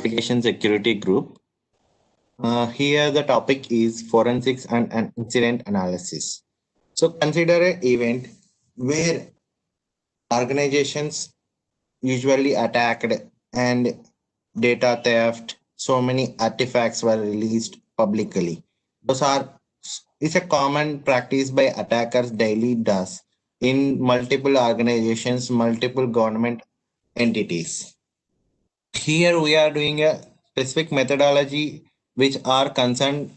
Application Security Group. Here the topic is forensics and incident analysis. So consider an event where organizations usually attacked and data theft, so many artifacts were released publicly. Those are is a common practice by attackers daily does in multiple organizations, multiple government entities. Here we are doing a specific methodology which are concerned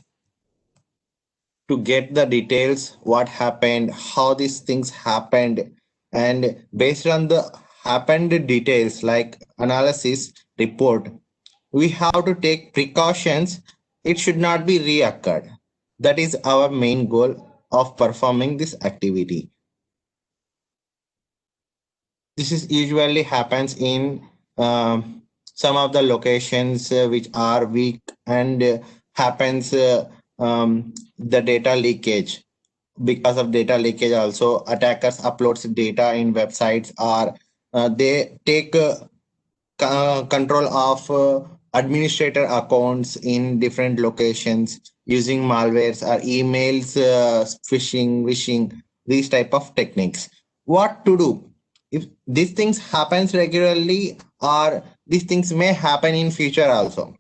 to get the details, what happened, how these things happened, and based on the happened details like analysis report, we have to take precautions. It should not be reoccurred. That is our main goal of performing this activity. This is usually happens in some of the locations which are weak and happens the data leakage. Because of data leakage also attackers uploads data in websites or they take control of administrator accounts in different locations using malwares or emails, phishing, wishing, these type of techniques. What to do if these things happens regularly, or these things may happen in future also,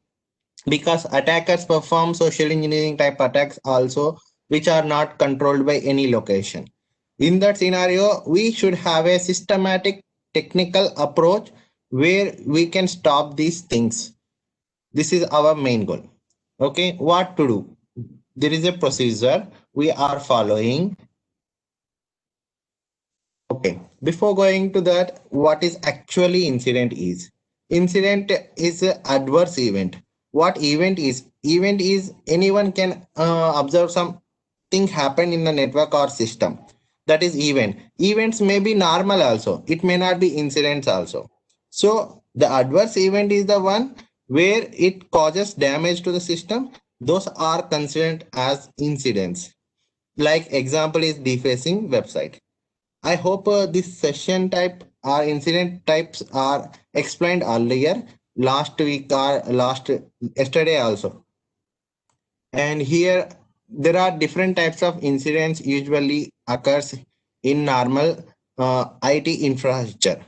because attackers perform social engineering type attacks also, which are not controlled by any location. In that scenario, we should have a systematic technical approach where we can stop these things. This is our main goal. Okay, what to do? There is a procedure we are following. Okay, before going to that, what is actually incident is? Incident is an adverse event. What event is? Event is anyone can observe something happen in the network or system. That is event. Events may be normal also. It may not be incidents also. So the adverse event is the one where it causes damage to the system. Those are considered as incidents. Like example is defacing website. I hope this session type or incident types are explained earlier last week or last yesterday also. And here there are different types of incidents usually occurs in normal IT infrastructure.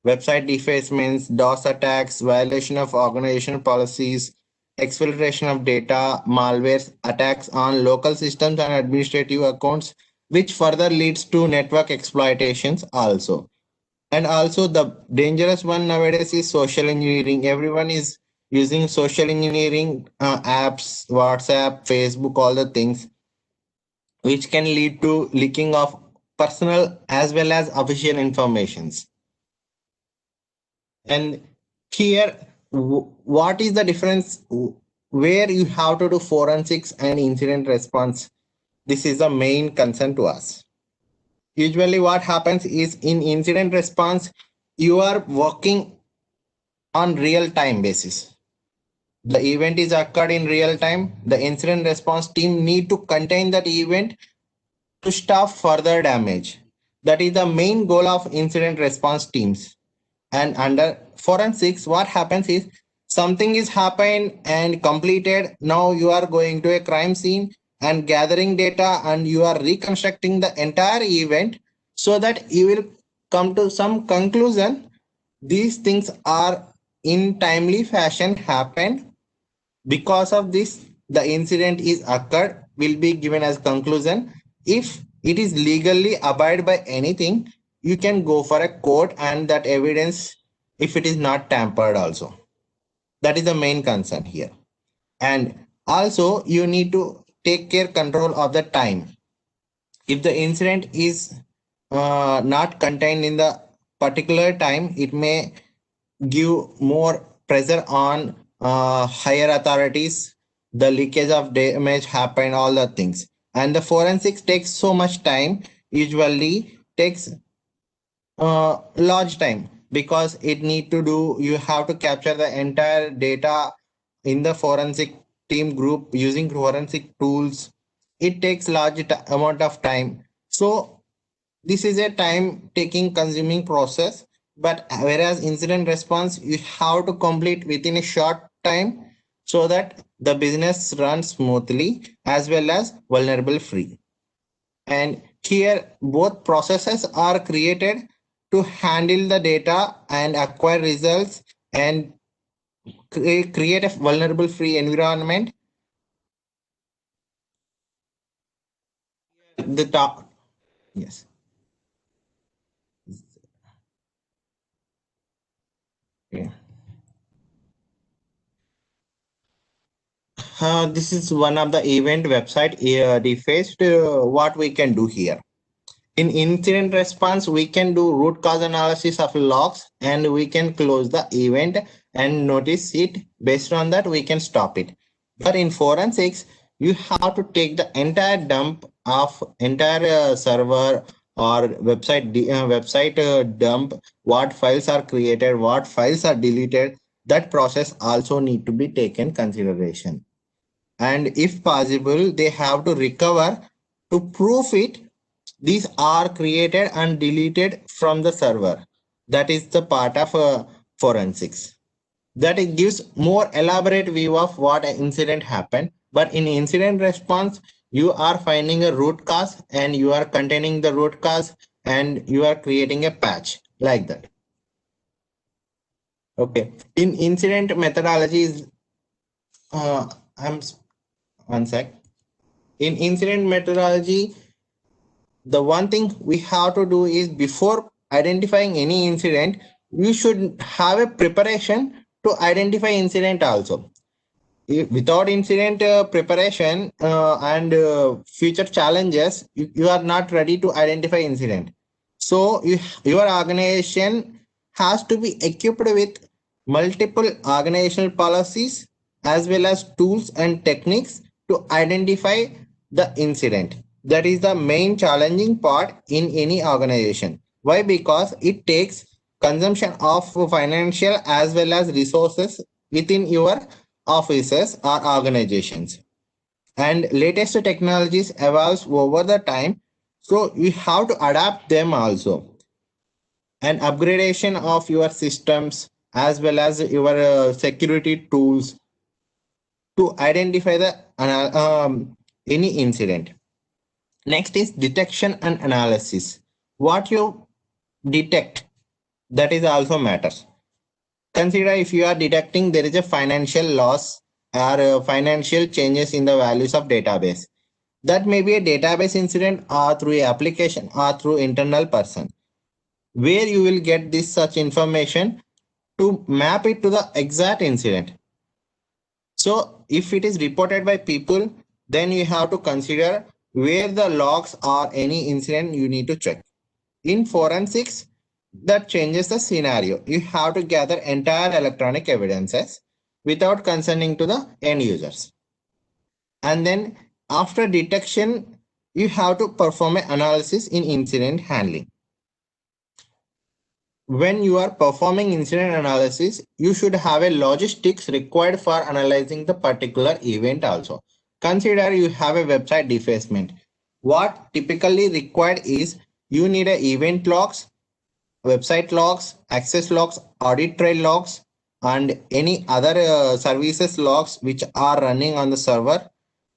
Website defacements, DOS attacks, violation of organizational policies, exfiltration of data, malwares, attacks on local systems and administrative accounts, which further leads to network exploitations also. And also the dangerous one nowadays is social engineering. Everyone is using social engineering apps, WhatsApp, Facebook, all the things, which can lead to leaking of personal as well as official informations. And here, what is the difference where you have to do forensics and incident response? This is the main concern to us. Usually what happens is in incident response, you are working on real time basis. The event is occurred in real time. The incident response team need to contain that event to stop further damage. That is the main goal of incident response teams. And under forensics, what happens is something is happened and completed. Now you are going to a crime scene and gathering data and you are reconstructing the entire event so that you will come to some conclusion. These things are in timely fashion happened. Because of this, the incident is occurred will be given as conclusion. If it is legally abide by anything, you can go for a court and that evidence if it is not tampered also. That is the main concern here. And also you need to take care control of the time. If the incident is not contained in the particular time, it may give more pressure on higher authorities. The leakage of damage happen, all the things. And the forensics takes so much time, usually takes large time, because it need to do, you have to capture the entire data in the forensic team group using forensic tools. It takes large amount of time. So this is a time taking consuming process, but whereas incident response you have to complete within a short time so that the business runs smoothly as well as vulnerable free. And here both processes are created to handle the data and acquire results and create a vulnerable free environment. The top, yes. Yeah. This is one of the event website defaced. What we can do here in incident response, we can do root cause analysis of logs and we can close the event and notice it. Based on that, we can stop it. But in forensics, you have to take the entire dump of entire server or website dump. What files are created, what files are deleted. That process also need to be taken consideration. And if possible, they have to recover to prove it. These are created and deleted from the server. That is the part of forensics. That it gives more elaborate view of what an incident happened. But in incident response, you are finding a root cause and you are containing the root cause and you are creating a patch like that. Okay. In incident methodologies, I'm one sec. In incident methodology, the one thing we have to do is before identifying any incident, we should have a preparation to identify incident also. Without incident preparation and future challenges, you are not ready to identify incident. So your organization has to be equipped with multiple organizational policies as well as tools and techniques to identify the incident. That is the main challenging part in any organization. Why? Because it takes consumption of financial as well as resources within your offices or organizations. And latest technologies evolves over the time, so you have to adapt them also. And upgradation of your systems as well as your security tools to identify the any incident. Next is detection and analysis. What you detect, that is also matters. Consider if you are detecting there is a financial loss or financial changes in the values of database. That may be a database incident or through a application or through internal person. Where you will get this such information to map it to the exact incident. So if it is reported by people, then you have to consider where the logs or any incident you need to check. In forensics, that changes the scenario. You have to gather entire electronic evidences without concerning to the end users. And then after detection, you have to perform an analysis in incident handling. When you are performing incident analysis, you should have a logistics required for analyzing the particular event also. Consider you have a website defacement. What typically required is you need a event logs, website logs, access logs, audit trail logs, and any other services logs which are running on the server,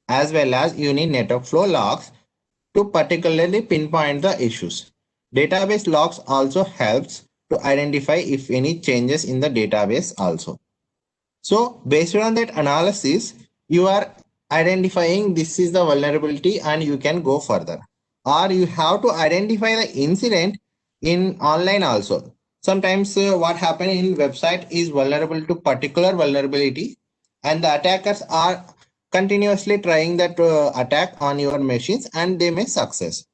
as well as you need network flow logs to particularly pinpoint the issues. Database logs also helps to identify if any changes in the database also. So based on that analysis, you are identifying this is the vulnerability and you can go further. Or you have to identify the incident in online also. Sometimes what happen in website is vulnerable to particular vulnerability and the attackers are continuously trying that attack on your machines and they may success.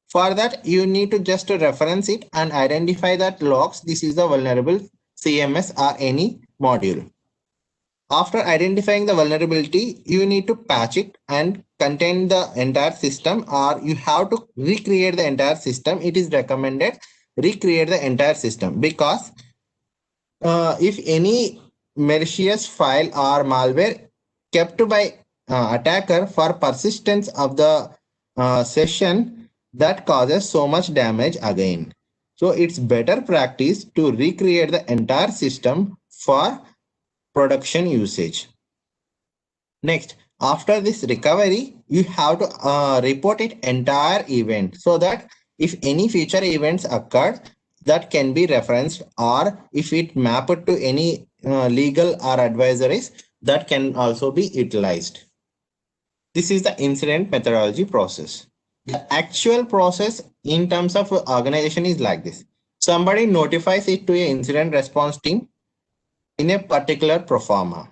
For that, you need to just reference it and identify that logs. This is the vulnerable CMS or any module. After identifying the vulnerability, you need to patch it and contain the entire system, or you have to recreate the entire system. It is recommended recreate the entire system because if any malicious file or malware kept by attacker for persistence of the session, that causes so much damage again. So it's better practice to recreate the entire system for production usage. Next, after this recovery, you have to report it entire event so that if any future events occurred, that can be referenced, or if it mapped to any legal or advisories, that can also be utilized. This is the incident methodology process. The actual process in terms of organization is like this. Somebody notifies it to an incident response team in a particular proforma,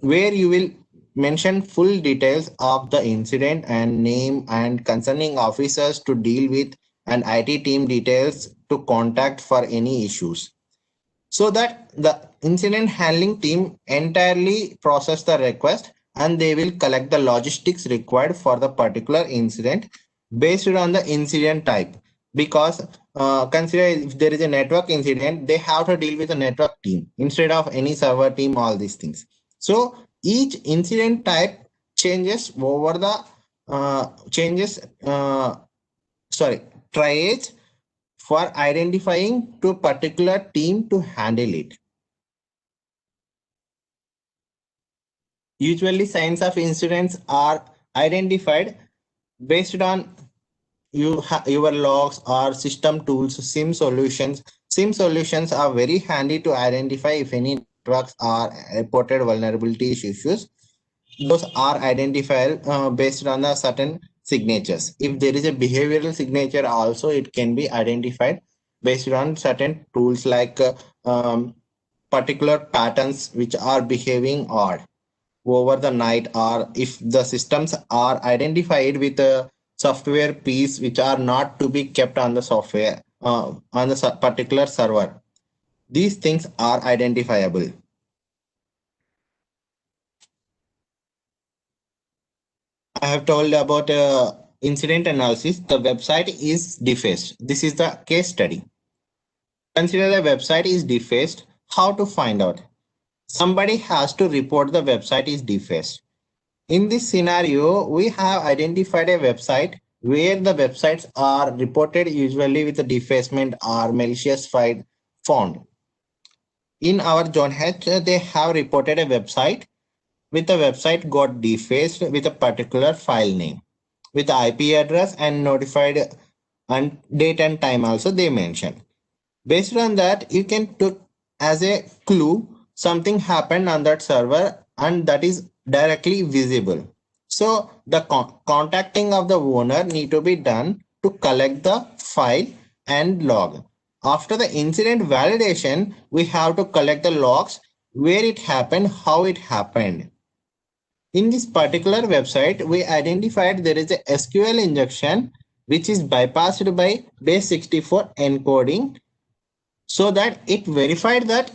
where you will mention full details of the incident and name and concerning officers to deal with, and IT team details to contact for any issues, so that the incident handling team entirely process the request and they will collect the logistics required for the particular incident based on the incident type. Because consider if there is a network incident, they have to deal with a network team instead of any server team, all these things. So each incident type changes over the changes sorry triage for identifying to a particular team to handle it. Usually, signs of incidents are identified based on your logs or system tools, SIM solutions. SIM solutions are very handy to identify if any networks are reported vulnerability issues. Those are identified based on a certain signatures. If there is a behavioral signature, also it can be identified based on certain tools like particular patterns which are behaving odd over the night, or if the systems are identified with a software piece which are not to be kept on the software on the particular server. These things are identifiable. I have told about incident analysis. The website is defaced. This is the case study. Consider the website is defaced. How to find out? Somebody has to report the website is defaced. In this scenario, we have identified a website where the websites are reported usually with a defacement or malicious file found. In our John H, they have reported a website with a website got defaced with a particular file name, with the IP address and notified and date and time also they mentioned. Based on that, you can took as a clue something happened on that server and that is directly visible. So the contacting of the owner need to be done to collect the file and log. After the incident validation, we have to collect the logs, where it happened, how it happened. In this particular website, we identified there is a SQL injection which is bypassed by base 64 encoding, so that it verified that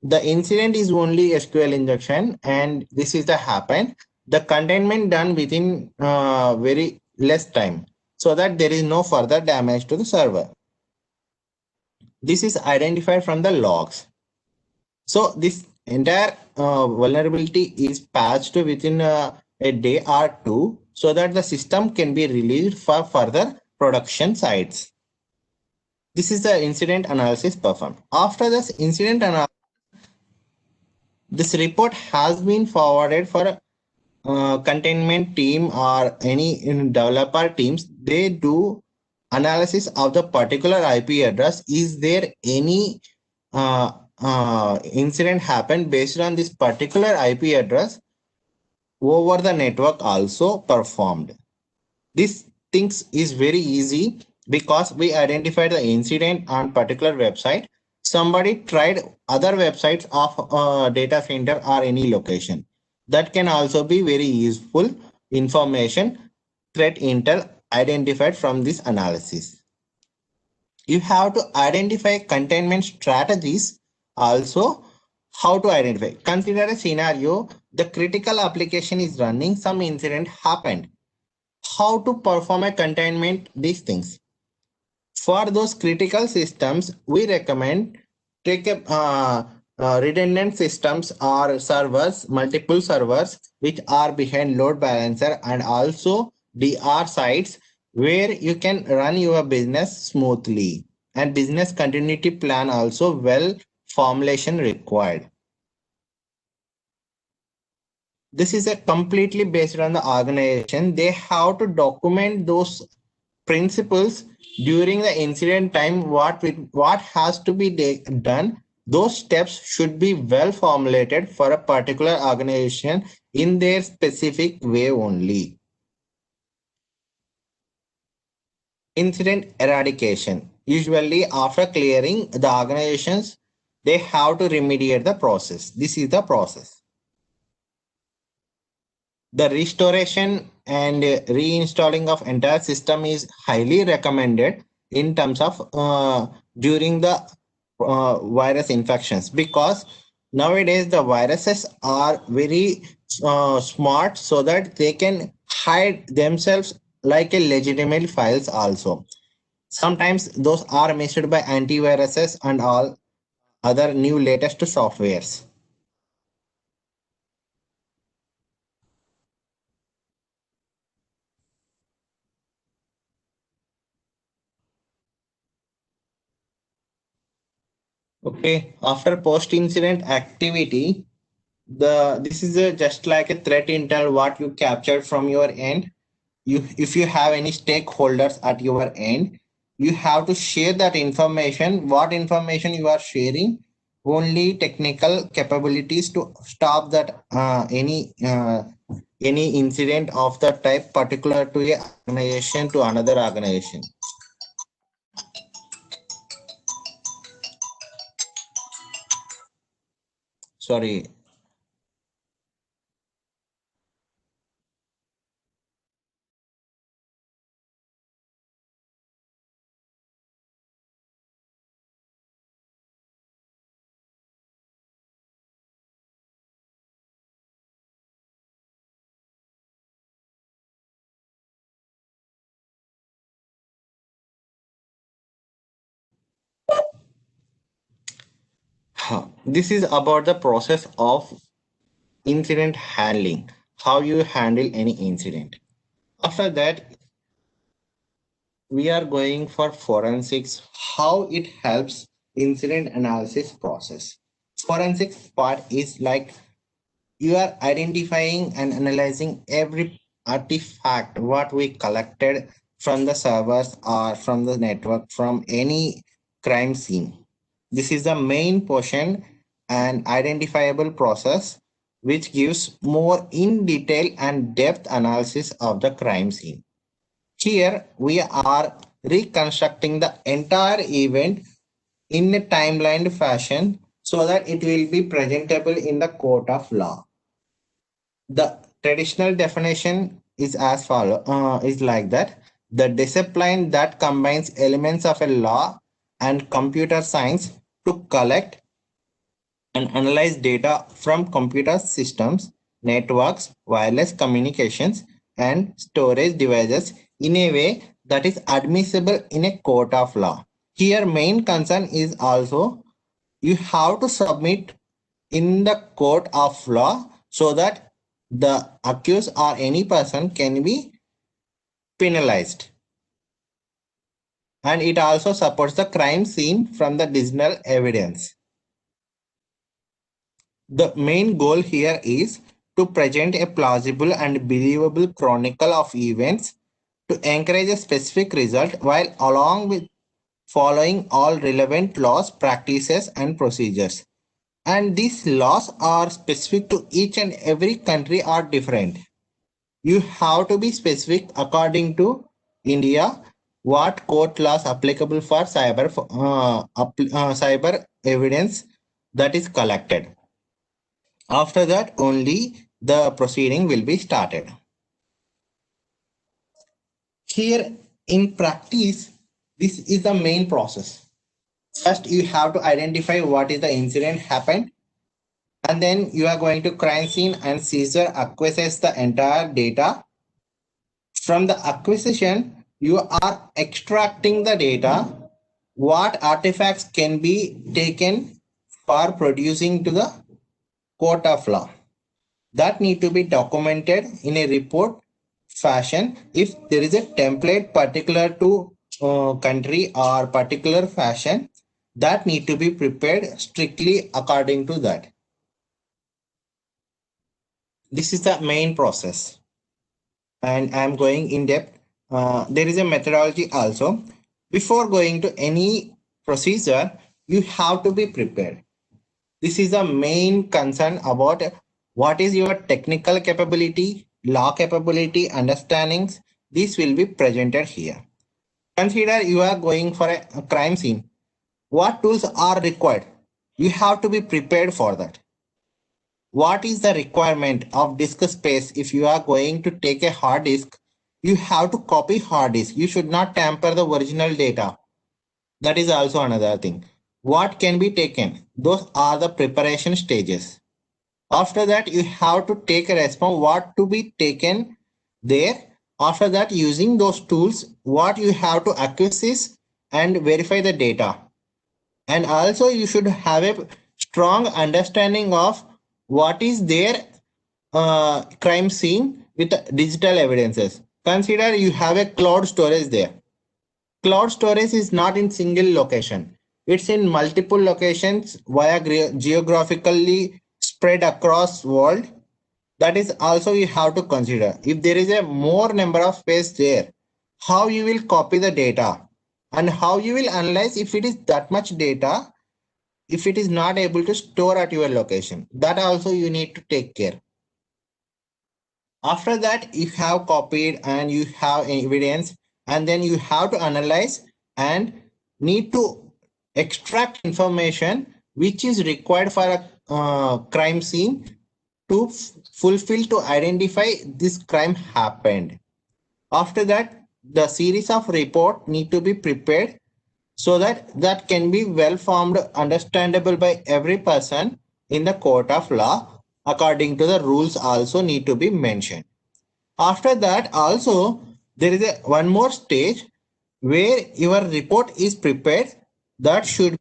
the incident is only SQL injection and this is the happened. The containment done within very less time, so that there is no further damage to the server. This is identified from the logs. So this entire vulnerability is patched within a day or two, so that the system can be released for further production sites. This is the incident analysis performed. After this incident analysis, this report has been forwarded for containment team or any developer teams. They do analysis of the particular IP address. Is there any incident happened based on this particular IP address over the network also performed? This things is very easy because we identified the incident on particular website. Somebody tried other websites of data center or any location. That can also be very useful information, threat intel identified from this analysis. You have to identify containment strategies also. How to identify? Consider a scenario, the critical application is running, some incident happened. How to perform a containment, these things. For those critical systems, we recommend take a redundant systems or servers, multiple servers which are behind load balancer, and also DR sites where you can run your business smoothly, and business continuity plan also well formulation required. This is a completely based on the organization. They have to document those principles during the incident time. What has to be done. Those steps should be well formulated for a particular organization in their specific way only. Incident eradication. Usually, after clearing the organizations, they have to remediate the process. This is the process. The restoration and reinstalling of entire system is highly recommended in terms of during the virus infections, because nowadays the viruses are very smart, so that they can hide themselves like a legitimate files also. Sometimes those are missed by antiviruses and all other new latest softwares. Okay, after post-incident activity, this is just like a threat intel what you captured from your end. You, if you have any stakeholders at your end, you have to share that information. What information you are sharing? Only technical capabilities to stop that any incident of that type particular to a organization to another organization. Sorry. This is about the process of incident handling, how you handle any incident. After that, we are going for forensics, how it helps incident analysis process. Forensics part is like you are identifying and analyzing every artifact what we collected from the servers or from the network from any crime scene. This is the main portion and identifiable process which gives more in detail and depth analysis of the crime scene. Here we are reconstructing the entire event in a timeline fashion so that it will be presentable in the court of law. The traditional definition is as follow is like that: the discipline that combines elements of a law and computer science to collect and analyze data from computer systems, networks, wireless communications, and storage devices in a way that is admissible in a court of law. Here, main concern is also you have to submit in the court of law so that the accused or any person can be penalized. And it also supports the crime scene from the digital evidence. The main goal here is to present a plausible and believable chronicle of events to encourage a specific result while along with following all relevant laws, practices, and procedures. And these laws are specific to each and every country are different. You have to be specific according to India what court laws applicable for cyber evidence that is collected. After that, only the proceeding will be started. Here in practice, this is the main process. First, you have to identify what is the incident happened, and then you are going to crime scene and Caesar acquires the entire data. From the acquisition, you are extracting the data, what artifacts can be taken for producing to the court of law. That need to be documented in a report fashion. If there is a template particular to country or particular fashion, that need to be prepared strictly according to that. This is the main process, and I'm going in depth. There is a methodology also. Before going to any procedure, you have to be prepared. This is the main concern about what is your technical capability, law capability, understandings. This will be presented here. Consider you are going for a crime scene. What tools are required? You have to be prepared for that. What is the requirement of disk space? If you are going to take a hard disk, you have to copy hard disk. You should not tamper the original data. That is also another thing. What can be taken? Those are the preparation stages. After that, you have to take a response what to be taken there. After that, using those tools, what you have to access and verify the data. And also you should have a strong understanding of what is their crime scene with digital evidences. Consider you have a cloud storage there. Cloud storage is not in single location. It's in multiple locations via geographically spread across world. That is also you have to consider. If there is a more number of space there, how you will copy the data and how you will analyze if it is that much data, if it is not able to store at your location. That also you need to take care. After that, you have copied and you have evidence, and then you have to analyze and need to extract information which is required for a crime scene to fulfill to identify this crime happened. After that, the series of report need to be prepared so that that can be well formed, understandable by every person in the court of law according to the rules also need to be mentioned. After that also there is a one more stage where your report is prepared, that should be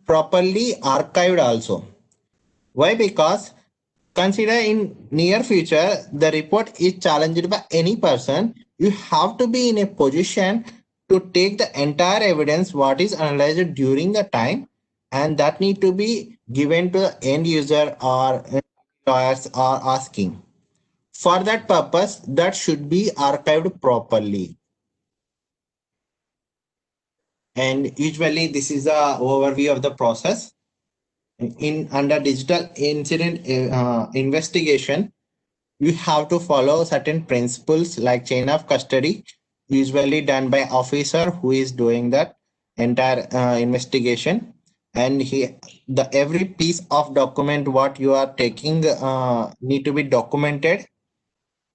properly archived also. Why? Because consider in near future the report is challenged by any person, you have to be in a position to take the entire evidence what is analyzed during the time, and that need to be given to the end user or lawyers are asking. For that purpose, that should be archived properly. And usually this is the overview of the process. In under digital incident investigation, you have to follow certain principles like chain of custody, usually done by officer who is doing that entire investigation. And the every piece of document what you are taking need to be documented,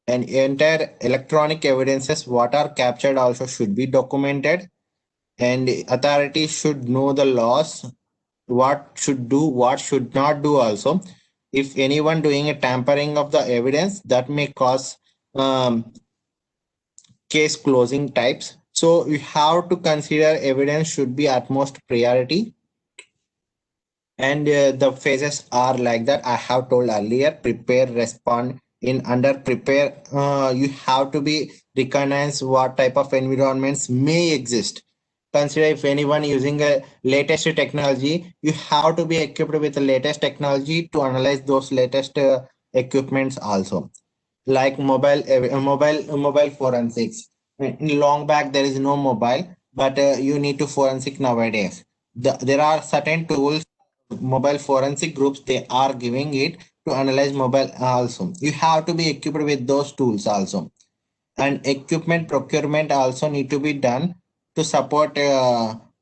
and entire electronic evidences what are captured also should be documented, and authorities should know the laws, what should do, what should not do also. If anyone doing a tampering of the evidence, that may cause case closing types. So you have to consider evidence should be utmost priority. And the phases are like that I have told earlier: prepare, respond. In under prepare, you have to be recognize what type of environments may exist. Consider if anyone using a latest technology, you have to be equipped with the latest technology to analyze those latest equipments also, like mobile forensics. In long back there is no mobile, but you need to forensic nowadays. There are certain tools, mobile forensic groups, they are giving it to analyze mobile also. You have to be equipped with those tools also. And equipment procurement also need to be done to support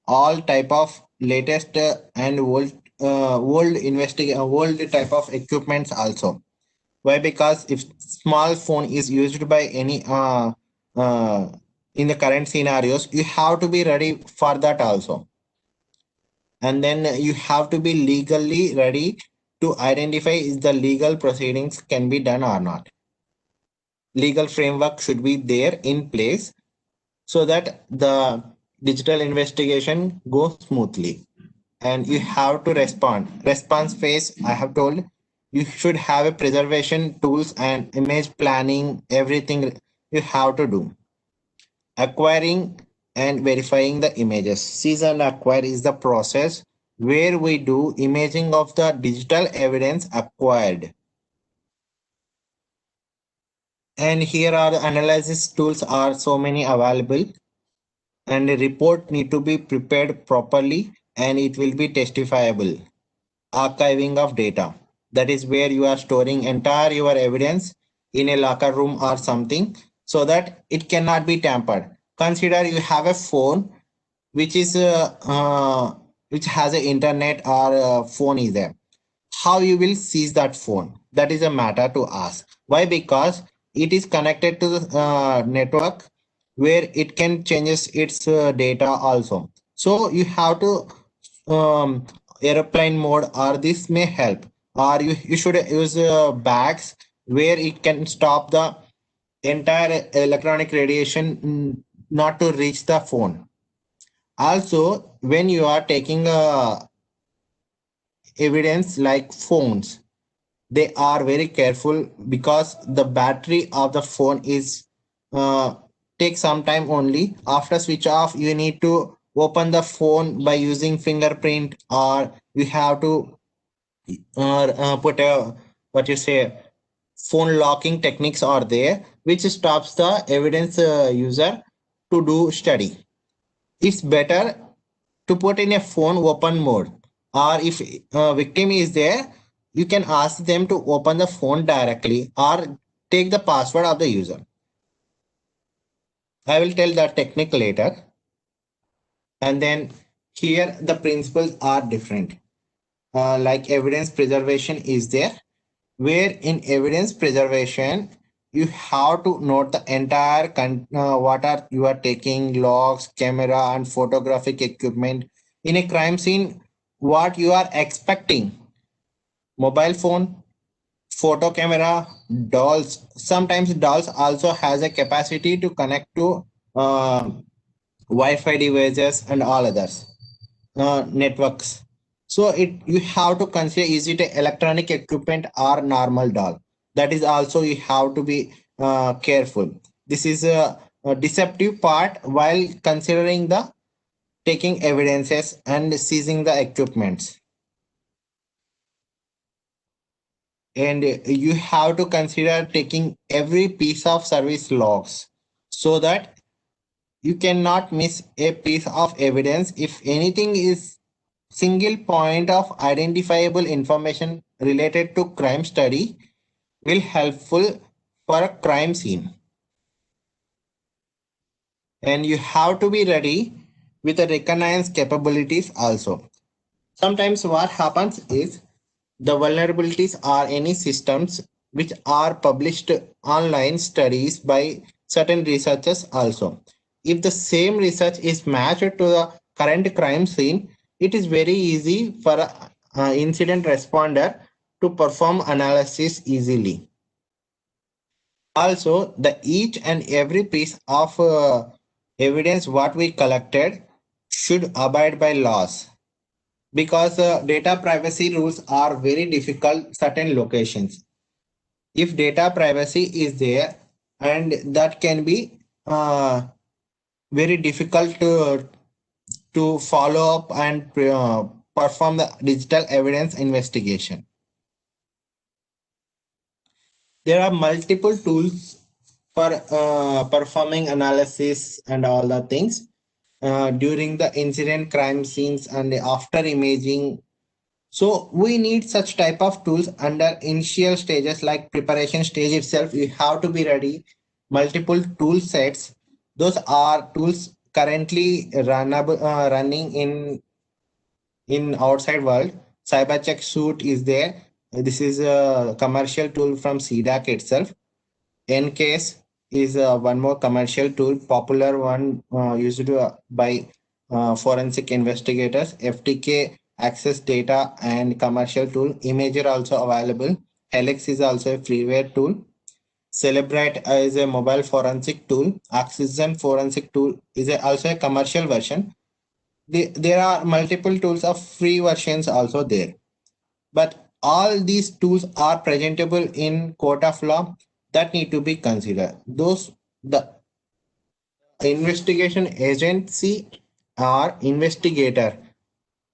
all type of latest and world type of equipments also. Why? Because if small phone is used by any uh, in the current scenarios, you have to be ready for that also. And then you have to be legally ready to identify if the legal proceedings can be done or not. Legal framework should be there in place so that the digital investigation goes smoothly. And you have to respond. Response phase, I have told, you should have a preservation tools and image planning, everything you have to do. Acquiring and verifying the images. Seize and acquire is the process where we do imaging of the digital evidence acquired. And here are the analysis tools are so many available, and a report need to be prepared properly and it will be testifiable. Archiving of data, that is where you are storing entire your evidence in a locker room or something so that it cannot be tampered. Consider you have a phone which is which has a internet or a phone is there. How you will seize that phone, that is a matter to ask. Why? Because it is connected to the network where it can changes its data also. So you have to um, airplane mode, or this may help, or you should use bags where it can stop the entire electronic radiation, not to reach the phone. Also, when you are taking evidence like phones, they are very careful because the battery of the phone is uh, take some time only. After switch off, you need to open the phone by using fingerprint, or you have to put a what you say phone locking techniques are there, which stops the evidence user to do study. It's better to put in a phone open mode, or if a victim is there, you can ask them to open the phone directly or take the password of the user. I will tell that technique later. And then here the principles are different. Like evidence preservation is there, where in evidence preservation you have to note the entire what are you are taking, logs, camera and photographic equipment in a crime scene, what you are expecting: mobile phone, photo camera, dolls. Sometimes dolls also has a capacity to connect to uh, wi-fi devices and all others networks. So it you have to consider, is it a electronic equipment or normal doll? That is also you have to be careful. This is a deceptive part while considering the taking evidences and seizing the equipments. And you have to consider taking every piece of service logs so that you cannot miss a piece of evidence. If anything is single point of identifiable information related to crime study will helpful for a crime scene. And you have to be ready with the recognized capabilities also. Sometimes what happens is the vulnerabilities are any systems which are published online studies by certain researchers also. If the same research is matched to the current crime scene, it is very easy for an incident responder to perform analysis easily. Also, the each and every piece of evidence what we collected should abide by laws, because data privacy rules are very difficult certain locations. If data privacy is there, and that can be very difficult to follow up and perform the digital evidence investigation. There are multiple tools for performing analysis and all the things during the incident crime scenes and after imaging. So we need such type of tools under initial stages like preparation stage itself. You have to be ready. Multiple tool sets. Those are tools currently running in outside world. CyberCheck Suite is there. This is a commercial tool from CDAC itself. Ncase is one more commercial tool, popular one used by forensic investigators. FTK access data and commercial tool. Imager also available. Helix is also a freeware tool. Celebrate is a mobile forensic tool. Oxygen forensic tool is also a commercial version. There are multiple tools of free versions also there. But all these tools are presentable in court of law, that need to be considered. Those the investigation agency or investigator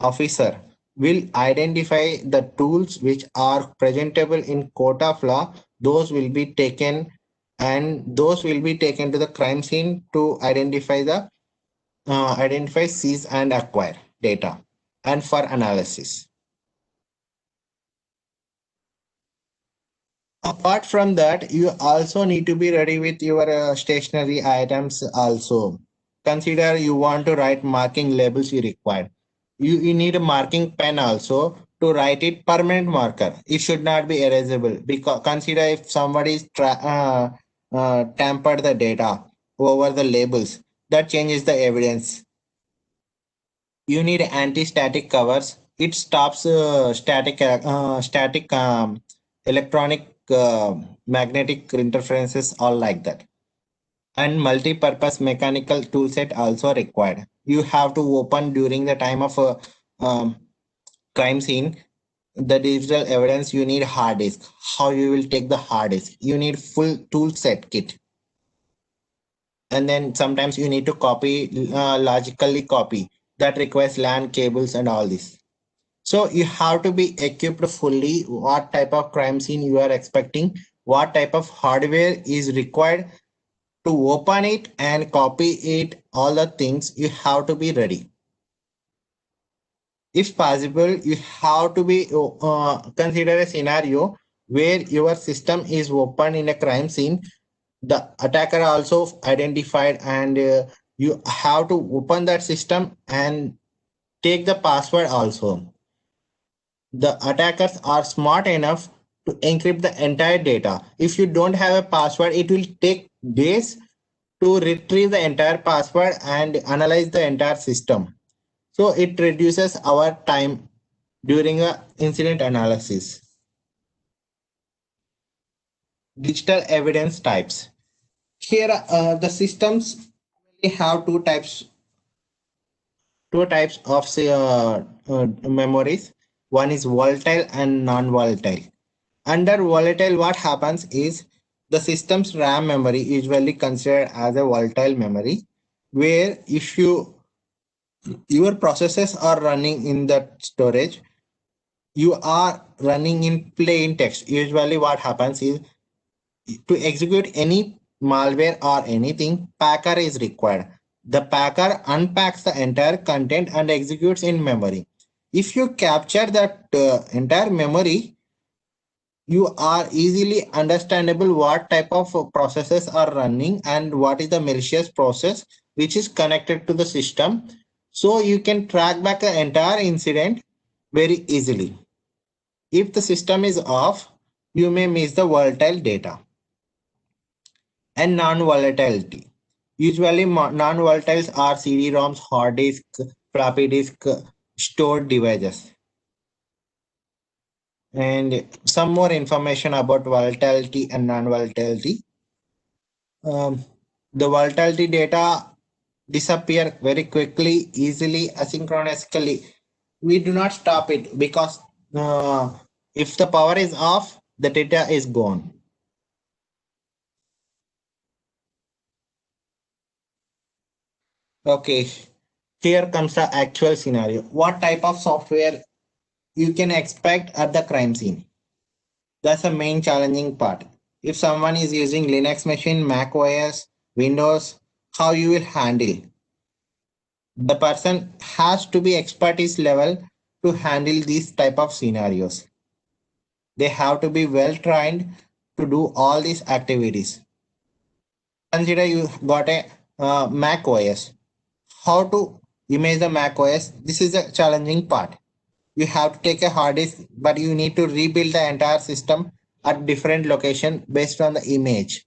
officer will identify the tools which are presentable in court of law. Those will be taken and those will be taken to the crime scene to identify, seize and acquire data and for analysis. Apart from that, you also need to be ready with your stationary items also. Consider you want to write marking labels you require. You need a marking pen also to write it permanent marker. It should not be erasable because consider if somebody is tampered the data over the labels, that changes the evidence. You need anti-static covers. It stops static electronic magnetic interferences, all like that. And multi-purpose mechanical toolset also required. You have to open during the time of a crime scene the digital evidence. You need hard disk. How you will take the hard disk? You need full tool set kit, and then sometimes you need to copy logically copy that requires LAN cables and all this. So you have to be equipped fully what type of crime scene you are expecting, what type of hardware is required to open it and copy it, all the things you have to be ready. If possible, you have to be consider a scenario where your system is open in a crime scene. The attacker also identified and you have to open that system and take the password also. The attackers are smart enough to encrypt the entire data. If you don't have a password, it will take days to retrieve the entire password and analyze the entire system. So it reduces our time during a incident analysis. Digital evidence types. Here, the systems have two types of memories. One is volatile and non-volatile. Under volatile, what happens is the system's RAM memory usually considered as a volatile memory, where if your processes are running in that storage, you are running in plain text. Usually, what happens is to execute any malware or anything, packer is required. The packer unpacks the entire content and executes in memory. If you capture that entire memory, you are easily understandable what type of processes are running and what is the malicious process which is connected to the system. So you can track back the entire incident very easily. If the system is off, you may miss the volatile data. And non-volatility. Usually non-volatiles are CD-ROMs, hard disk, floppy disk, stored devices. And some more information about volatility and non-volatility. The volatility data disappear very quickly, easily, asynchronously. We do not stop it because if the power is off, the data is gone. Okay, here comes the actual scenario. What type of software you can expect at the crime scene? That's the main challenging part. If someone is using Linux machine, Mac OS, Windows, how you will handle? The person has to be expertise level to handle these type of scenarios. They have to be well trained to do all these activities. Consider you got a Mac OS. How to image the Mac OS? This is a challenging part. You have to take a hard disk, but you need to rebuild the entire system at different location based on the image.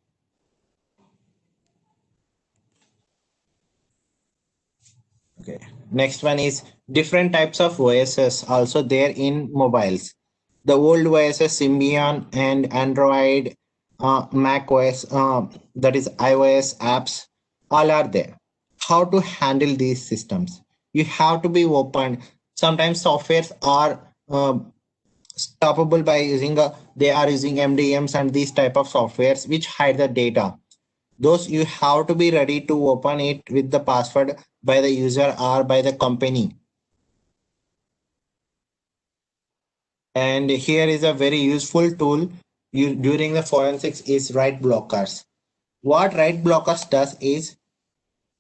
Okay. Next one is different types of OSs also there in mobiles. The old OSs Symbian and Android, Mac OS, that is iOS apps, all are there. How to handle these systems? You have to be open. Sometimes softwares are stoppable by using they are using MDMs and these type of softwares which hide the data. Those you have to be ready to open it with the password by the user or by the company. And here is a very useful tool during the forensics is write blockers. What write blockers does is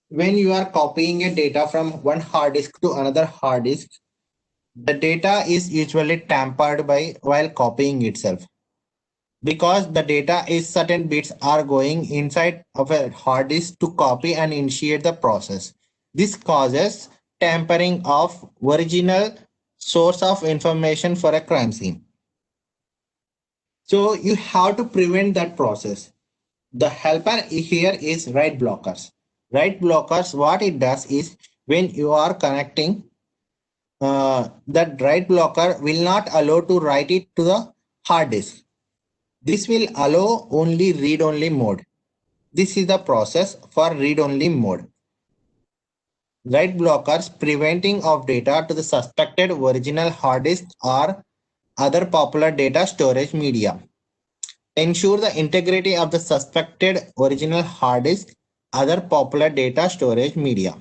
when you are copying a data from one hard disk to another hard disk, the data is usually tampered by while copying itself. Because the data is certain bits are going inside of a hard disk to copy and initiate the process. This causes tampering of original source of information for a crime scene. So you have to prevent that process. The helper here is write blockers. Write blockers, what it does is when you are connecting, that write blocker will not allow to write it to the hard disk. This will allow only read-only mode. This is the process for read-only mode. Write blockers preventing of data to the suspected original hard disk or other popular data storage media. Ensure the integrity of the suspected original hard disk, other popular data storage media.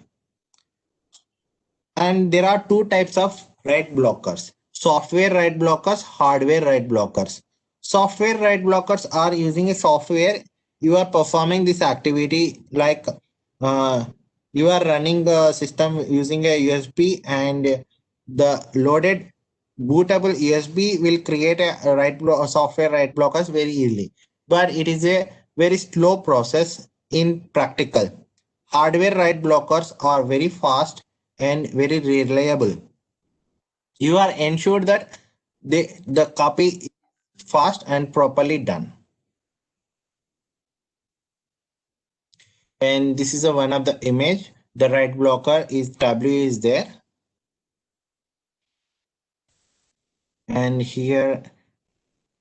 And there are two types of write blockers: software write blockers, hardware write blockers. Software write blockers are using a software. You are performing this activity like uh, you are running the system using a USB, and the loaded bootable USB will create a software write blockers very easily. But it is a very slow process in practical. Hardware write blockers are very fast and very reliable. You are ensured that the copy is fast and properly done. And this is a one of the image. The write blocker is W is there. And here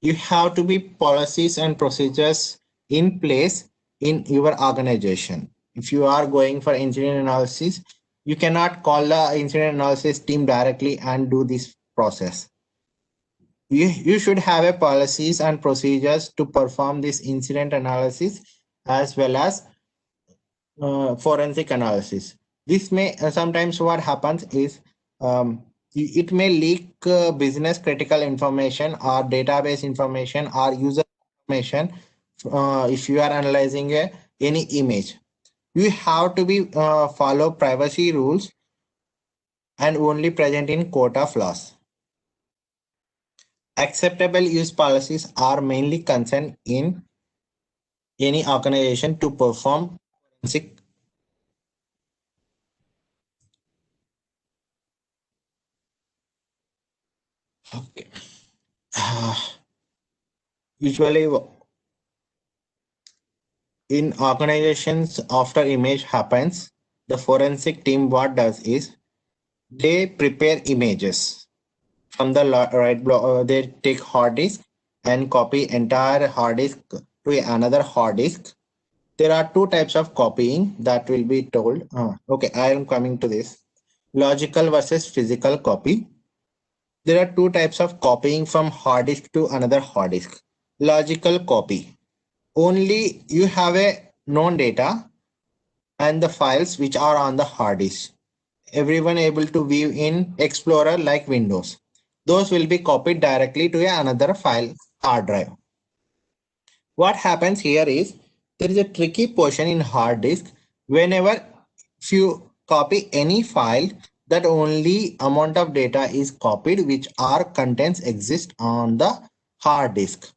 you have to be policies and procedures in place in your organization. If you are going for incident analysis, you cannot call the incident analysis team directly and do this process. You should have a policies and procedures to perform this incident analysis as well as forensic analysis. This may sometimes what happens is it may leak business critical information or database information or user information. If you are analyzing any image, you have to be follow privacy rules and only present in court of laws. Acceptable use policies are mainly concerned in any organization to perform forensic. Okay. Usually in organizations after image happens, the forensic team what does is they prepare images from the right block. They take hard disk and copy entire hard disk to another hard disk. There are two types of copying that will be told. Okay, I am coming to this. Logical versus physical copy. There are two types of copying from hard disk to another hard disk. Logical copy. Only you have a known data and the files which are on the hard disk. Everyone able to view in Explorer like Windows. Those will be copied directly to another file hard drive. What happens here is there is a tricky portion in hard disk. Whenever you copy any file, that only amount of data is copied which are contents exist on the hard disk.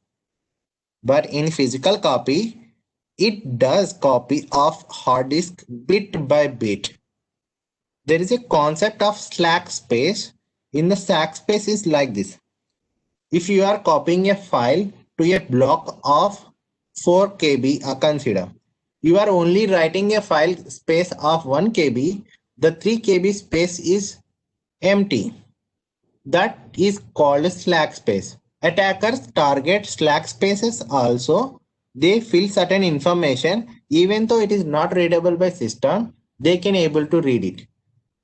But in physical copy, it does copy of hard disk bit by bit. There is a concept of slack space. In the slack space is like this. If you are copying a file to a block of 4 KB, consider you are only writing a file space of 1 KB. The 3 KB space is empty. That is called slack space. Attackers target slack spaces also. They fill certain information even though it is not readable by system, they can able to read it.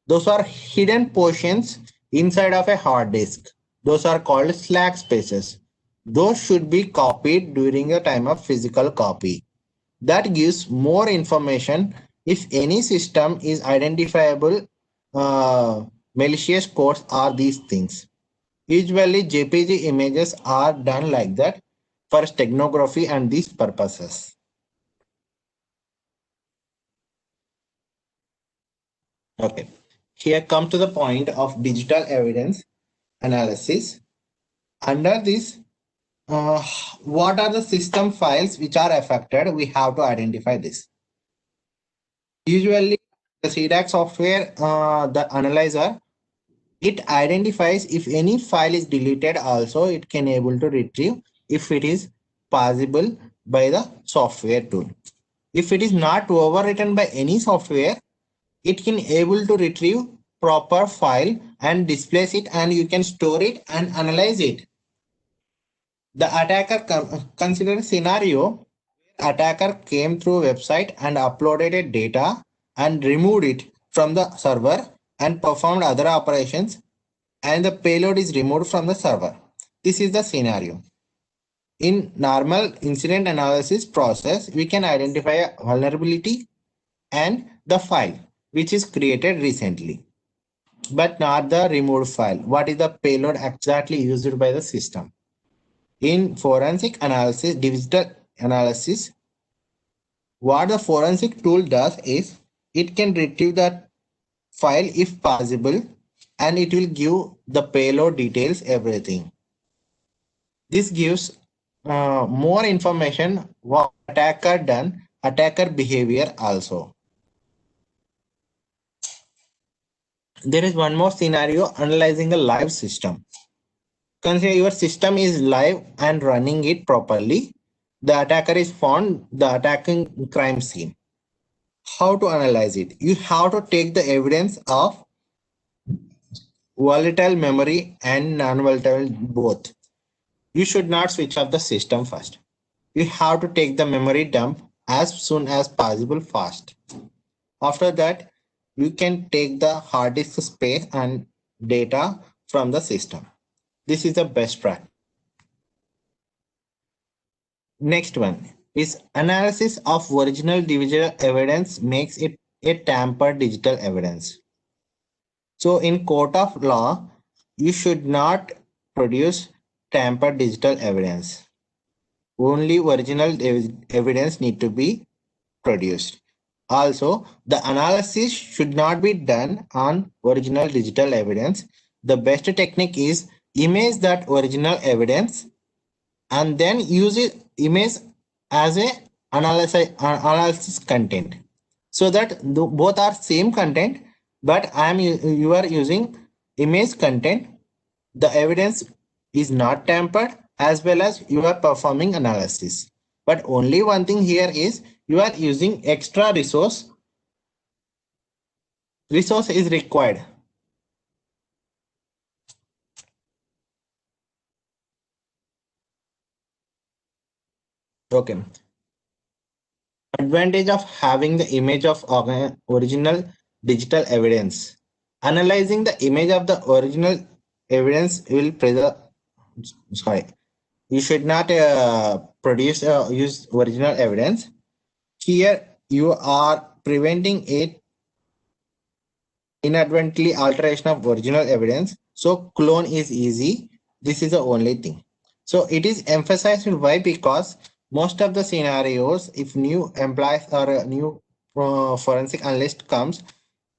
Those are hidden portions inside of a hard disk. Those are called slack spaces. Those should be copied during the time of physical copy. That gives more information if any system is identifiable. Malicious codes are these things. Usually JPG images are done like that for steganography and these purposes. Okay. Here come to the point of digital evidence analysis. Under this, uh, what are the system files which are affected? We have to identify this. Usually, the CDAC software, the analyzer, it identifies if any file is deleted. Also, it can able to retrieve if it is possible by the software tool. If it is not overwritten by any software, it can able to retrieve proper file and displace it, and you can store it and analyze it. The attacker consider scenario. Attacker came through website and uploaded a data and removed it from the server and performed other operations, and the payload is removed from the server. This is the scenario. In normal incident analysis process, we can identify a vulnerability and the file which is created recently, but not the removed file. What is the payload exactly used by the system? In forensic analysis, digital analysis, what the forensic tool does is it can retrieve that file if possible, and it will give the payload details, everything. This gives more information what attacker done, attacker behavior also. There is one more scenario, analyzing a live system. Consider your system is live and running it properly. The attacker is found the attacking crime scene. How to analyze it? You have to take the evidence of volatile memory and non-volatile both. You should not switch off the system first. You have to take the memory dump as soon as possible fast. After that, you can take the hard disk space and data from the system. This is the best practice. Next one is analysis of original digital evidence makes it a tampered digital evidence. So in court of law, you should not produce tampered digital evidence. Only original evidence need to be produced. Also, the analysis should not be done on original digital evidence. The best technique is image that original evidence and then use it image as a analysis content, so that both are same content, but you are using image content. The evidence is not tampered, as well as you are performing analysis. But only one thing here is you are using extra resource is required. Okay. Advantage of having the image of original digital evidence. Analyzing the image of the original evidence will preserve. Sorry, you should not produce use original evidence. Here you are preventing it inadvertently alteration of original evidence. So clone is easy. This is the only thing. So it is emphasized. Why? Because most of the scenarios, if new employees or a new forensic analyst comes,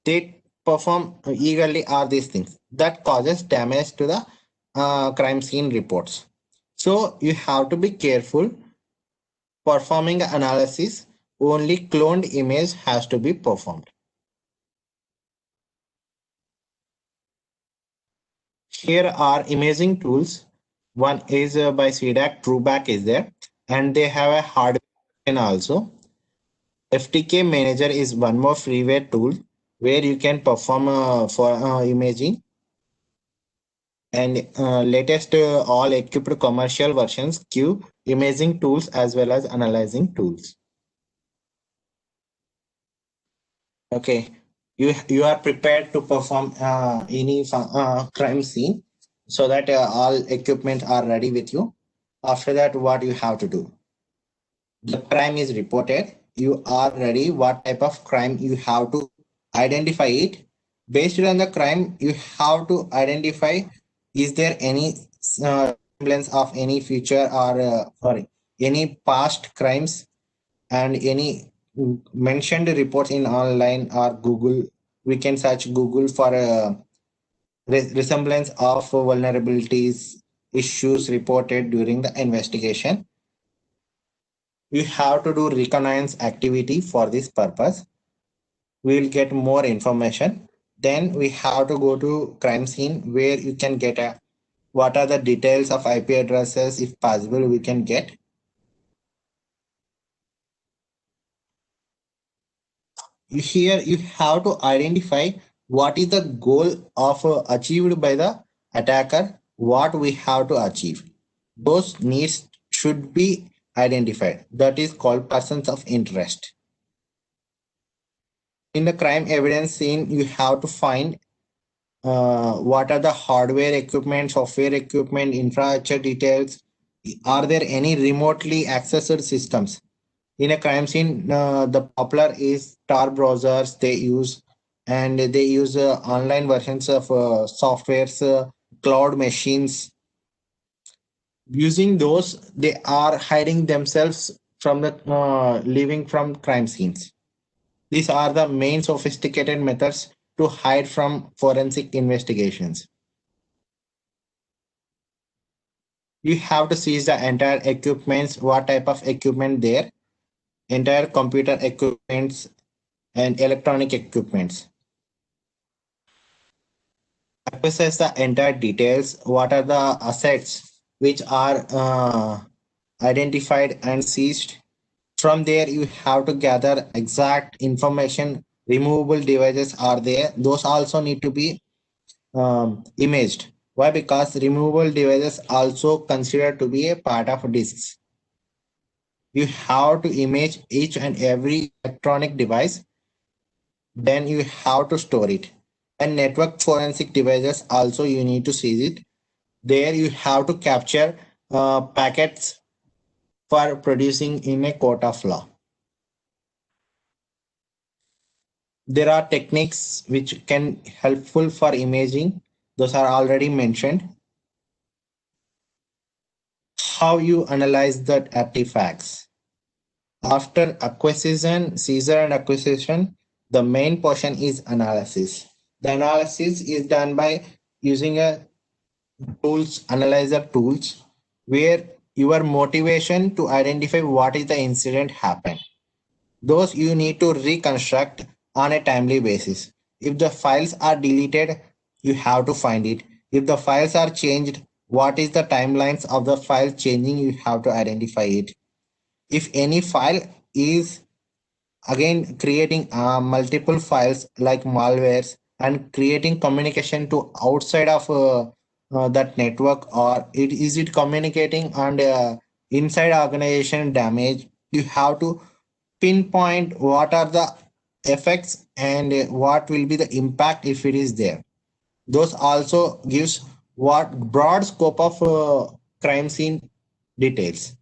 they perform eagerly are these things that causes damage to the crime scene reports. So you have to be careful performing analysis. Only cloned image has to be performed. Here are imaging tools. One is by CDAC, TrueBack is there, and they have a hardware version also. FTK Manager is one more freeware tool where you can perform for imaging. And latest all equipped commercial versions give imaging tools as well as analyzing tools. Okay, you are prepared to perform any crime scene, so that all equipment are ready with you. After that, what you have to do? The crime is reported. You are ready. What type of crime you have to identify it. Based on the crime, you have to identify, is there any semblance of any future or sorry, any past crimes, and any mentioned reports in online or Google we can search Google for resemblance of vulnerabilities issues reported during the investigation. You have to do reconnaissance activity for this purpose. We will get more information. Then we have to go to crime scene where you can get what are the details of IP addresses, if possible, we can get. Here you have to identify what is the goal of achieved by the attacker, what we have to achieve. Those needs should be identified. That is called persons of interest. In the crime evidence scene, you have to find what are the hardware equipment, software equipment, infrastructure details. Are there any remotely accessed systems? In a crime scene, the popular is Tor browsers they use, and they use online versions of softwares, cloud machines. Using those, they are hiding themselves from the living from crime scenes. These are the main sophisticated methods to hide from forensic investigations. You have to seize the entire equipments, what type of equipment there, entire computer equipments and electronic equipments. Access the entire details, what are the assets which are identified and seized. From there, you have to gather exact information. Removable devices are there. Those also need to be imaged. Why? Because removable devices also considered to be a part of disks. You have to image each and every electronic device. Then you have to store it. And network forensic devices also you need to seize it. There you have to capture packets for producing in a court of law. There are techniques which can helpful for imaging. Those are already mentioned. How you analyze the artifacts. After acquisition, seizure and acquisition, the main portion is analysis. The analysis is done by using a tools, analyzer tools, where your motivation to identify what is the incident happened. Those you need to reconstruct on a timely basis. If the files are deleted, you have to find it. If the files are changed, what is the timelines of the file changing, you have to identify it. If any file is again creating multiple files like malwares and creating communication to outside of that network, or it communicating and inside organization damage, you have to pinpoint what are the effects and what will be the impact if it is there. Those also gives what broad scope of crime scene details.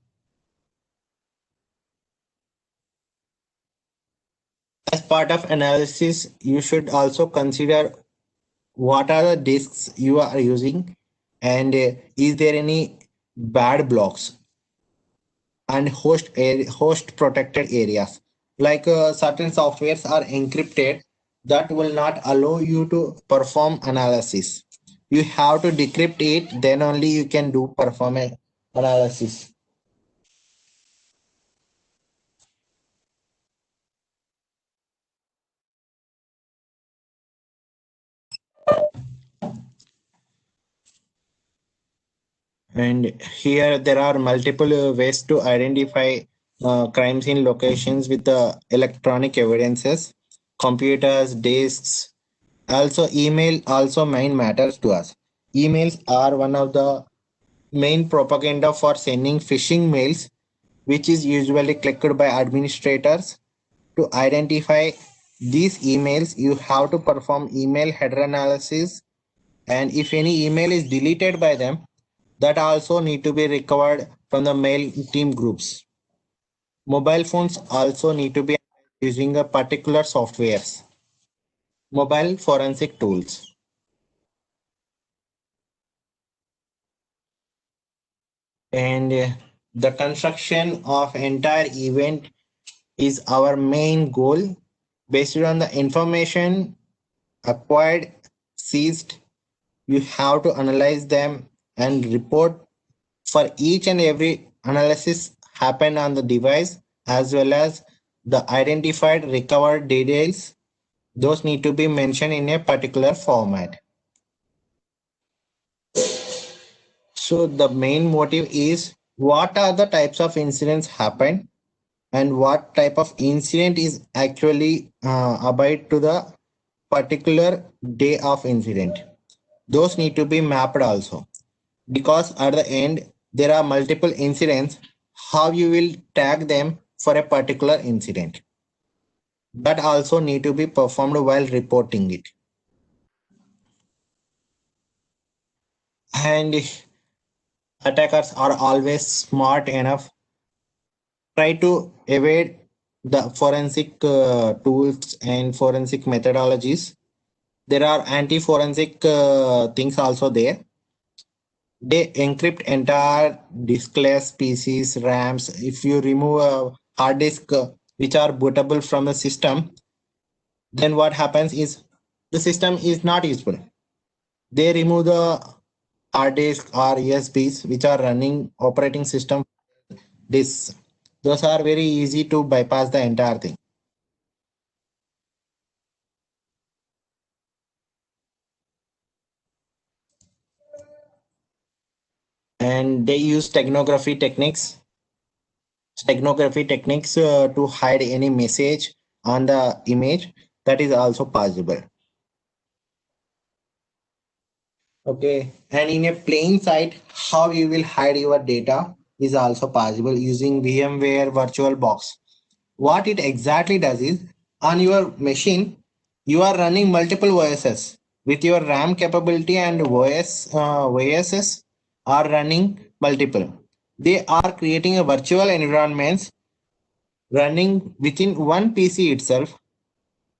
As part of analysis, you should also consider what are the disks you are using, and is there any bad blocks and host protected areas. Like certain softwares are encrypted that will not allow you to perform analysis. You have to decrypt it, then only you can do perform analysis. And here there are multiple ways to identify crime scene locations with the electronic evidences, computers, disks. Also, email also main matters to us. Emails are one of the main propaganda for sending phishing mails, which is usually clicked by administrators. To identify these emails, you have to perform email header analysis, and if any email is deleted by them, that also need to be recovered from the mail team groups. Mobile phones also need to be using a particular softwares. Mobile forensic tools. And the construction of entire event is our main goal. Based on the information acquired, seized. You have to analyze them and report for each and every analysis happened on the device as well as the identified recovered details. Those need to be mentioned in a particular format. So the main motive is what are the types of incidents happen and what type of incident is actually abide to the particular day of incident. Those need to be mapped also, because at the end there are multiple incidents. How you will tag them for a particular incident, that also need to be performed while reporting it. And attackers are always smart enough try to evade the forensic tools and forensic methodologies. There are anti-forensic things also there. They encrypt entire diskless PCs, RAMs. If you remove a hard disk which are bootable from the system, then what happens is the system is not useful. They remove the hard disk or USBs which are running operating system disks. Those are very easy to bypass the entire thing. And they use steganography techniques to hide any message on the image. That is also possible. Okay, and in a plain sight, how you will hide your data is also possible using VMware VirtualBox. What it exactly does is, on your machine you are running multiple OSs with your RAM capability, and OSs are running multiple. They are creating a virtual environments running within one PC itself.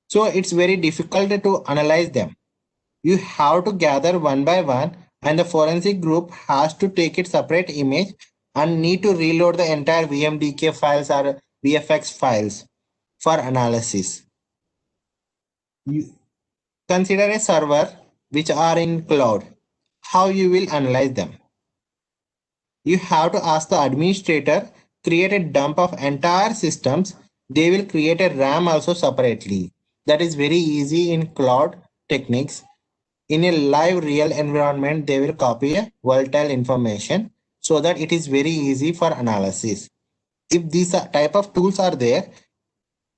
So it's very difficult to analyze them. You have to gather one by one, and the forensic group has to take its separate image and need to reload the entire VMDK files or VFX files for analysis. You consider a server which are in cloud. How you will analyze them? You have to ask the administrator create a dump of entire systems. They will create a RAM also separately. That is very easy in cloud techniques. In a live real environment, they will copy a volatile information so that it is very easy for analysis. If these type of tools are there,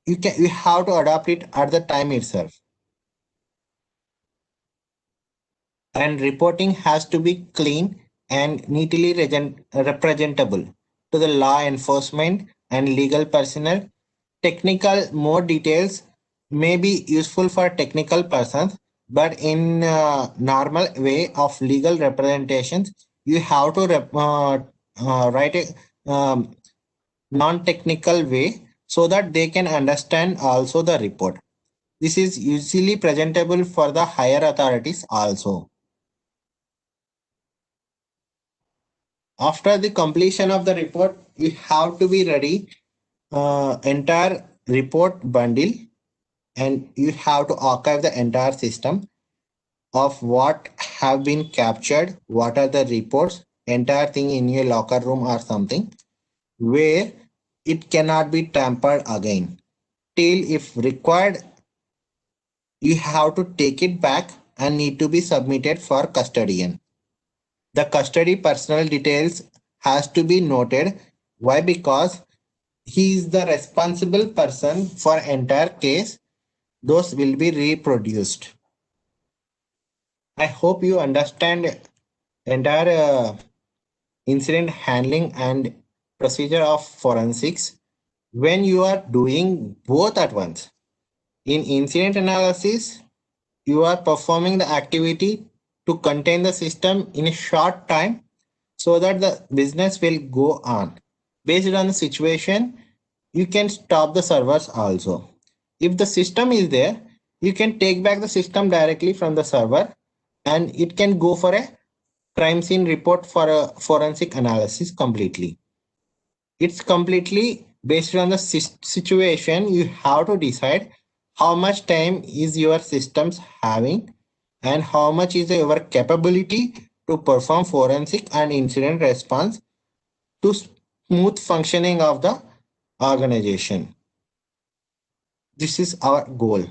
you have to adopt it at the time itself. And reporting has to be clean and neatly representable to the law enforcement and legal personnel. Technical more details may be useful for technical persons, but in normal way of legal representations, you have to write a non-technical way so that they can understand also the report. This is usually presentable for the higher authorities also. After the completion of the report, you have to be ready entire report bundle, and you have to archive the entire system of what have been captured, what are the reports, entire thing in your locker room or something where it cannot be tampered again. Till if required, you have to take it back and need to be submitted for custodian. The custody personal details has to be noted. Why? Because he is the responsible person for entire case. Those will be reproduced. I hope you understand entire incident handling and procedure of forensics when you are doing both at once. In incident analysis, you are performing the activity to contain the system in a short time so that the business will go on. Based on the situation, you can stop the servers also. If the system is there, you can take back the system directly from the server and it can go for a crime scene report for a forensic analysis completely. It's completely based on the situation. You have to decide how much time is your systems having, and how much is your capability to perform forensic and incident response to smooth functioning of the organization. This is our goal.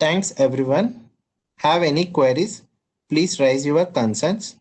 Thanks everyone. Have any queries? Please raise your concerns.